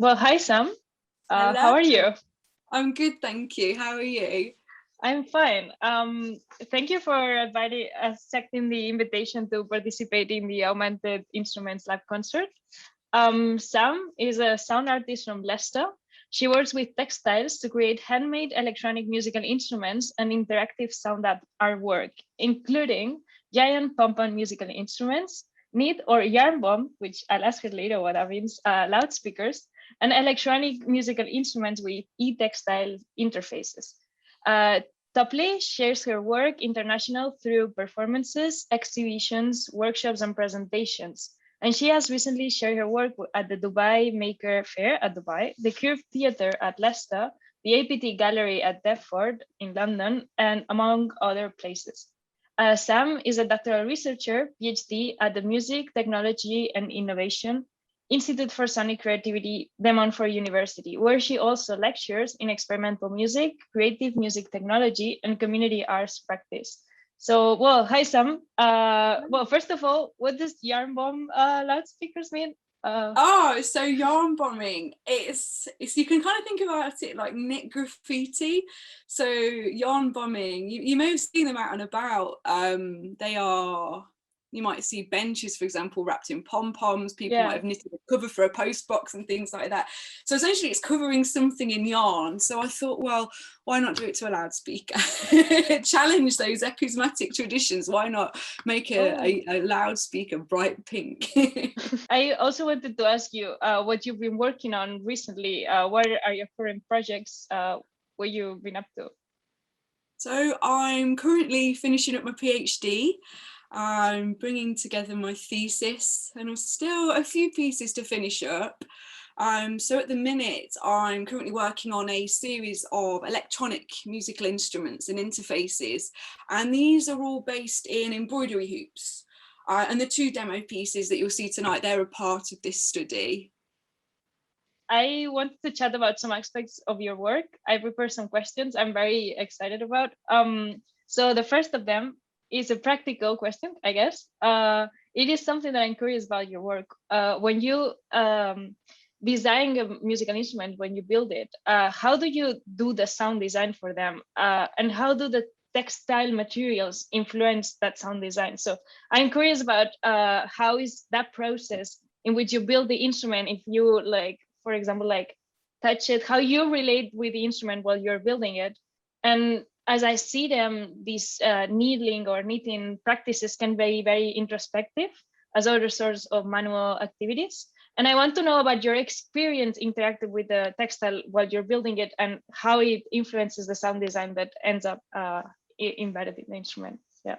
Well, hi Sam. Hello. How are you? I'm good, thank you. How are you? I'm fine. Thank you for accepting the invitation to participate in the Augmented Instruments Live concert. Sam is a sound artist from Leicester. She works with textiles to create handmade electronic musical instruments and interactive sound artwork, including giant pom-pom musical instruments, knit or yarn bomb, which I'll ask her later what that means, loudspeakers, and electronic musical instruments with e-textile interfaces. Uh, Topley shares her work international through performances, exhibitions, workshops, and presentations. And she has recently shared her work at the Dubai Maker Fair at Dubai, the Curve Theatre at Leicester, the APT Gallery at Deptford in London, and among other places. Sam is a doctoral researcher, PhD at the Music, Technology and Innovation Institute for Sonic Creativity, De Montfort University, where she also lectures in experimental music, creative music technology, and community arts practice. So, well, hi Sam. Well, first of all, what does yarn bomb loudspeakers mean? So yarn bombing. It's you can kind of think about it like knit graffiti. So yarn bombing, you may have seen them out and about. They are, you might see benches, for example, wrapped in pom-poms. People might have knitted a cover for a post box and things like that. So essentially it's covering something in yarn. So I thought, well, why not do it to a loudspeaker? Challenge those acousmatic traditions. Why not make a loudspeaker bright pink? I also wanted to ask you what you've been working on recently. What are your current projects? What you've been up to? So I'm currently finishing up my PhD. I'm bringing together my thesis and I've still a few pieces to finish up. So at the minute, I'm currently working on a series of electronic musical instruments and interfaces, and these are all based in embroidery hoops. And the two demo pieces that you'll see tonight, they're a part of this study. I wanted to chat about some aspects of your work. I prepared some questions I'm very excited about. So the first of them is a practical question, I guess. It is something that I'm curious about your work. When you design a musical instrument, when you build it, how do you do the sound design for them? And how do the textile materials influence that sound design? So I'm curious about how is that process in which you build the instrument, if you like, for example, like touch it, how you relate with the instrument while you're building it. And as I see them, these needling or knitting practices can be very introspective as other sorts of manual activities. And I want to know about your experience interacting with the textile while you're building it and how it influences the sound design that ends up embedded in the instrument. Yeah.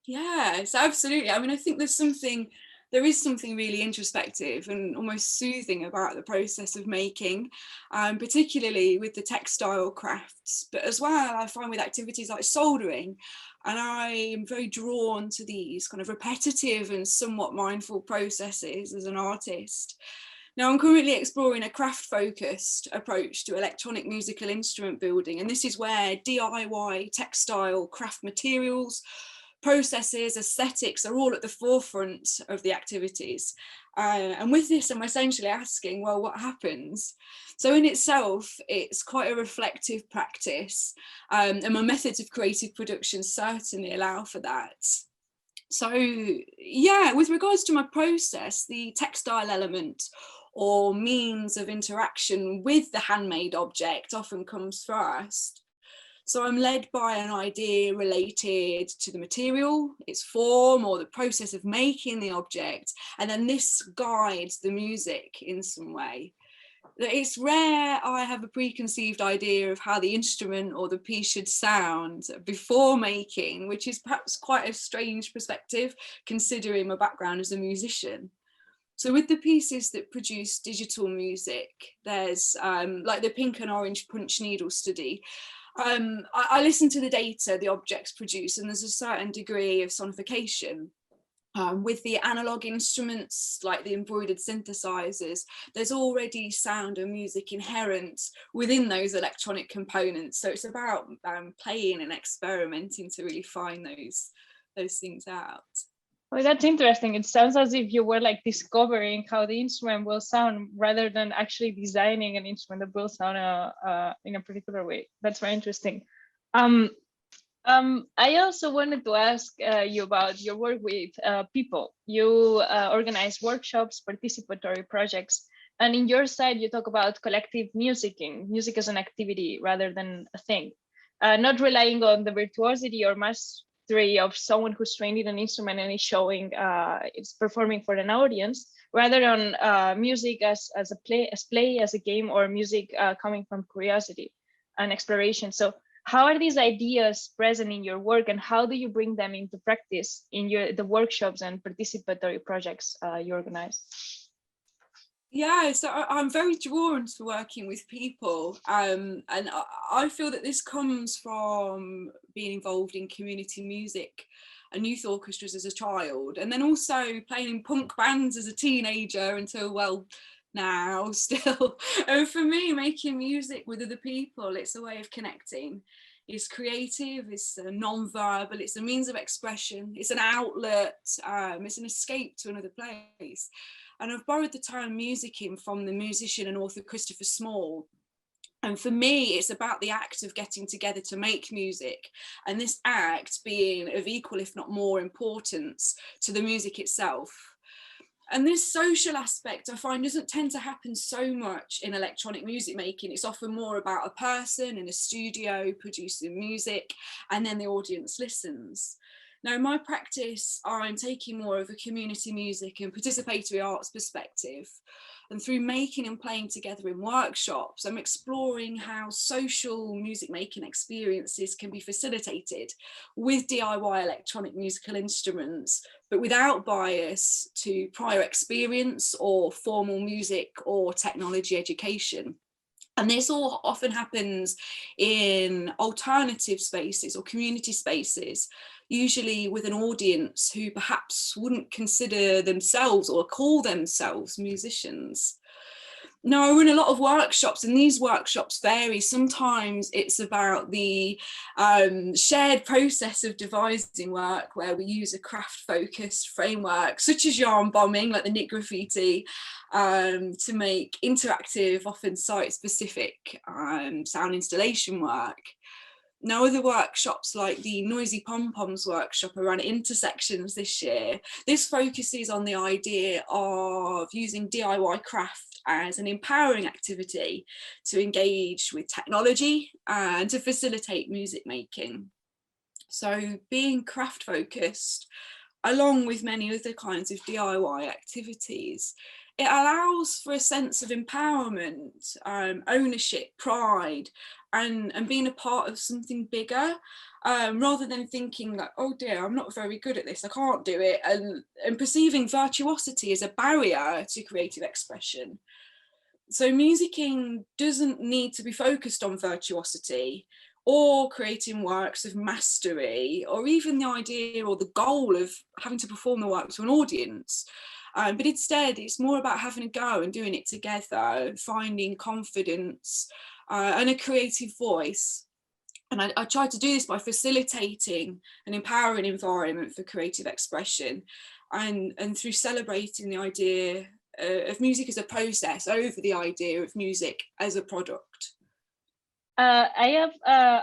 Yes, absolutely. I mean, I think there is something really introspective and almost soothing about the process of making, particularly with the textile crafts, but as well, I find with activities like soldering, and I am very drawn to these kind of repetitive and somewhat mindful processes as an artist. Now, I'm currently exploring a craft-focused approach to electronic musical instrument building, and this is where DIY textile craft materials, processes, aesthetics are all at the forefront of the activities. And with this, I'm essentially asking, well, what happens? So in itself, it's quite a reflective practice, and my methods of creative production certainly allow for that. So yeah, with regards to my process, the textile element or means of interaction with the handmade object often comes first. So I'm led by an idea related to the material, its form, or the process of making the object, and then this guides the music in some way. It's rare I have a preconceived idea of how the instrument or the piece should sound before making, which is perhaps quite a strange perspective considering my background as a musician. So with the pieces that produce digital music, there's like the pink and orange punch needle study. I listen to the data the objects produce, and there's a certain degree of sonification. With the analog instruments like the embroidered synthesizers, there's already sound and music inherent within those electronic components. So it's about playing and experimenting to really find those things out. Oh, that's interesting. It sounds as if you were like discovering how the instrument will sound rather than actually designing an instrument that will sound in a particular way. That's very interesting. Um, I also wanted to ask you about your work with people. You organize workshops, participatory projects, and in your side, you talk about collective musicking, music as an activity rather than a thing, not relying on the virtuosity or mastery of someone who's trained in an instrument and is showing, it's performing for an audience, rather on music as a game, or music coming from curiosity and exploration. So how are these ideas present in your work, and how do you bring them into practice in the workshops and participatory projects you organize? Yeah, so I'm very drawn to working with people, and I feel that this comes from being involved in community music and youth orchestras as a child, and then also playing in punk bands as a teenager until, well, now still. And for me, making music with other people, it's a way of connecting. It's creative, it's non-verbal, it's a means of expression, it's an outlet, it's an escape to another place. And I've borrowed the term musicking from the musician and author Christopher Small. And for me, it's about the act of getting together to make music, and this act being of equal, if not more, importance to the music itself. And this social aspect, I find, doesn't tend to happen so much in electronic music making. It's often more about a person in a studio producing music, and then the audience listens. Now, in my practice, I'm taking more of a community music and participatory arts perspective. And through making and playing together in workshops, I'm exploring how social music making experiences can be facilitated with DIY electronic musical instruments, but without bias to prior experience or formal music or technology education. And this all often happens in alternative spaces or community spaces, usually with an audience who perhaps wouldn't consider themselves or call themselves musicians. Now, I run a lot of workshops, and these workshops vary. Sometimes it's about the shared process of devising work, where we use a craft-focused framework, such as yarn bombing, like the knit graffiti, to make interactive, often site-specific sound installation work. Now, other workshops like the Noisy Pom-Poms workshop around intersections this year, this focuses on the idea of using DIY craft as an empowering activity to engage with technology and to facilitate music making. So being craft focused, along with many other kinds of DIY activities, it allows for a sense of empowerment, ownership, pride, and being a part of something bigger, rather than thinking like, oh dear, I'm not very good at this, I can't do it, and perceiving virtuosity as a barrier to creative expression. So musicking doesn't need to be focused on virtuosity or creating works of mastery, or even the idea or the goal of having to perform the work to an audience. But instead, it's more about having a go and doing it together, finding confidence and a creative voice. And I try to do this by facilitating an empowering environment for creative expression, and through celebrating the idea of music as a process over the idea of music as a product. I have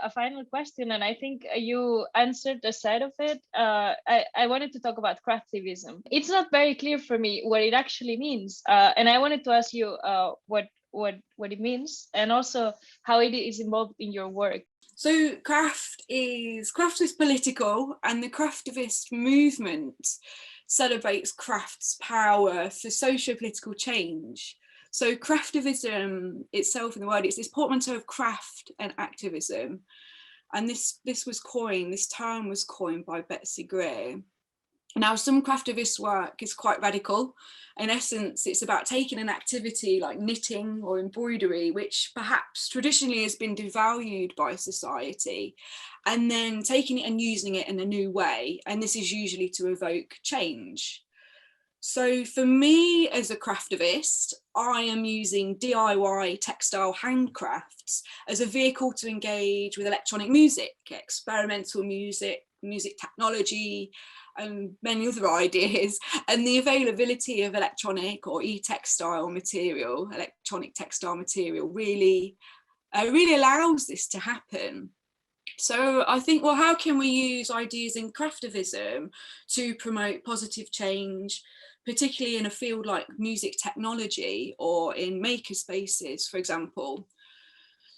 a final question, and I think you answered a side of it. I wanted to talk about craftivism. It's not very clear for me what it actually means, and I wanted to ask you what it means, and also how it is involved in your work. So craft is political, and the craftivist movement celebrates craft's power for socio-political change. So craftivism itself, in the word, it's this portmanteau of craft and activism. And this term was coined by Betsy Gray. Now, some craftivist work is quite radical. In essence, it's about taking an activity like knitting or embroidery, which perhaps traditionally has been devalued by society, and then taking it and using it in a new way. And this is usually to evoke change. So for me as a craftivist, I am using DIY textile handcrafts as a vehicle to engage with electronic music, experimental music, music technology, and many other ideas, and the availability of electronic or e-textile material, electronic textile material, really allows this to happen. So I think, well, how can we use ideas in craftivism to promote positive change, particularly in a field like music technology or in maker spaces, for example?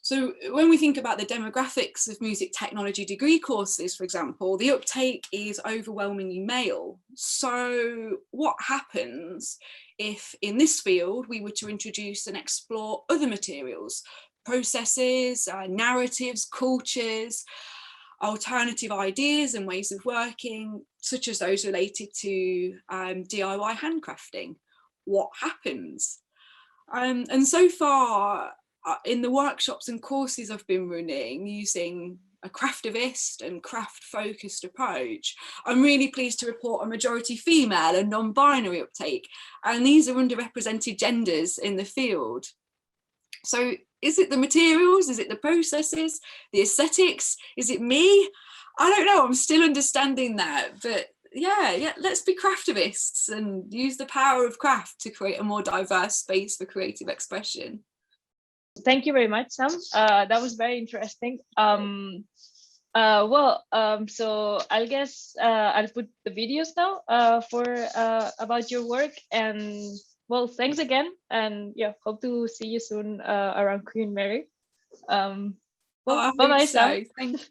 So when we think about the demographics of music technology degree courses, for example, the uptake is overwhelmingly male. So what happens if in this field we were to introduce and explore other materials, processes, narratives, cultures, alternative ideas and ways of working, such as those related to DIY handcrafting? What happens? And so far, in the workshops and courses I've been running using a craftivist and craft focused approach, I'm really pleased to report a majority female and non-binary uptake, and these are underrepresented genders in the field. So is it the materials? Is it the processes, the aesthetics? Is it me? I don't know, I'm still understanding that, but yeah, let's be craftivists and use the power of craft to create a more diverse space for creative expression. Thank you very much, Sam. That was very interesting. So I guess I'll put the videos now for about your work, and well, thanks again, and yeah, hope to see you soon around Queen Mary. Bye-bye, Sam. Thank you.